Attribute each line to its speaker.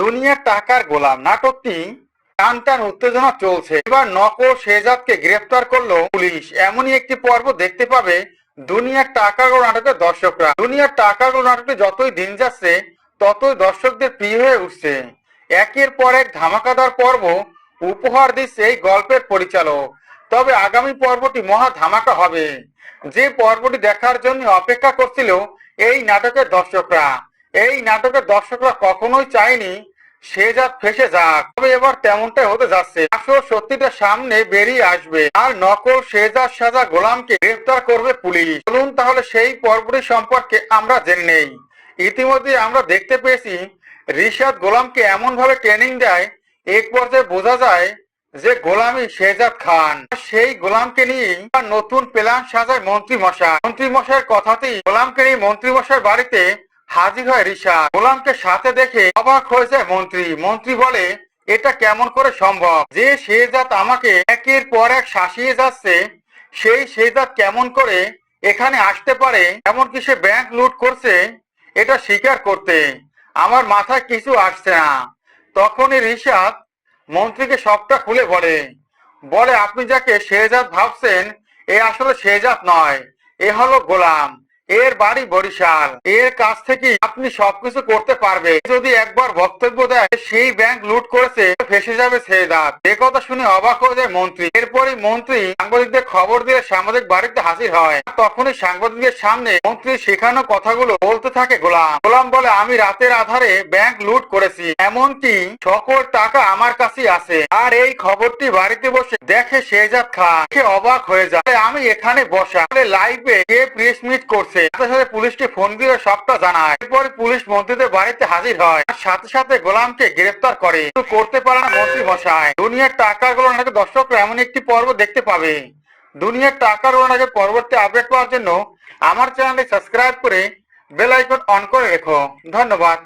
Speaker 1: দুনিয়ার টাকার গোলাম নাটকটি টান টান উত্তেজনা চলছে। এবার নকল শেহজাদকে গ্রেফতার করলো পুলিশ। এমনই একটি পর্ব দেখতে পাবে দুনিয়ার টাকার গোলাম নাটকের দর্শকরা। দুনিয়ার টাকার গোলাম নাটকটি যতই দিন যাচ্ছে ততই দর্শকদের প্রিয় হয়ে উঠছে। একের পর এক ধামাকাদার পর্ব উপহার দিচ্ছে এই গল্পের পরিচালক। তবে আগামী পর্বটি মহা ধামাকা হবে, যে পর্বটি দেখার জন্য অপেক্ষা করছিল এই নাটকের দর্শকরা। এই নাটকের দর্শকরা কখনোই চায়নি শেহজাদ ফেঁসে যাক, তবে এবার তেমনটাই হতে যাচ্ছে। আসল সত্যিটা সামনে বেরিয়ে আসবে আর নকল শেহজাদ সাজা গোলামকে গ্রেফতার করবে পুলিশ। চলুন তাহলে সেই পর্বটি সম্পর্কে আমরা জেনে নেই। ইতিমধ্যে আমরা দেখতে পেয়েছি রিশাদ গোলামকে এমন ভাবে ট্রেনিং দেয়, এক পর্যায়ে বোঝা যায় যে গোলামই শেহজাদ খান। সেই গোলামকে নিয়ে নতুন প্ল্যান সাজায় মন্ত্রী মশাই। মন্ত্রী মশাইয়ের কথাতেই গোলামকে নিয়ে মন্ত্রী মশাইয়ের বাড়িতে হাজির হয় রিশাদ। গোলামকে সাথে দেখে অবাক হয়ে যায় মন্ত্রী। মন্ত্রী বলে, এটা কেমন করে সম্ভব যে শেহজাদ আমাকে একের পর এক শাসিয়ে যাচ্ছে, সেই শেহজাদ কেমন করে এখানে আসতে পারে? এমনকি সে ব্যাংক লুট করছে এটা স্বীকার করতে আমার মাথায় কিছু আসছে না। তখনই রিশাদ মন্ত্রীকে সবটা খুলে বলে বলে আপনি যাকে শেহজাদ ভাবছেন এ আসলে শেহজাদ নয়, এ হলো গোলাম। এর বাড়ি বরিশাল। এর কাছ থেকে আপনি সবকিছু করতে পারবে। যদি একবার বক্তব্য দেয় সেই ব্যাংক লুট করেছে ফেসে যাবে শেহজাদ। এ কথা শুনে অবাক হয়ে যায় মন্ত্রী। এরপরই মন্ত্রী সাংবাদিকদের খবর দিয়ে সাংবাদিক বাড়িতে হাজির হয়। তখনই সাংবাদিকদের সামনে মন্ত্রী শেখানো কথাগুলো বলতে থাকে গোলাম। গোলাম বলে, আমি রাতের আধারে ব্যাংক লুট করেছি, এমনকি সকল টাকা আমার কাছেই আছে। আর এই খবরটি বাড়িতে বসে দেখে শেহজাদ খান। অবাক হয়ে যায়। আমি এখানে বসা লাইভে কে প্রেস মিট করছে, সাথে সাথে পুলিশকে ফোন দিয়ে সবটা জানায়। এরপরে পুলিশ মন্ত্রীদের বাড়িতে হাজির হয় আর সাথে সাথে গোলামকে গ্রেফতার করে। করতে পারে না মন্ত্রী মশাই। দুনিয়ার টাকার গোলাম নাকি দর্শকরা এমন একটি পর্ব দেখতে পাবে। দুনিয়ার টাকার গোলাম নাকি পরবর্তী আপডেট পাওয়ার জন্য আমার চ্যানেলটি সাবস্ক্রাইব করে বেল আইকন অন করে রেখো। ধন্যবাদ।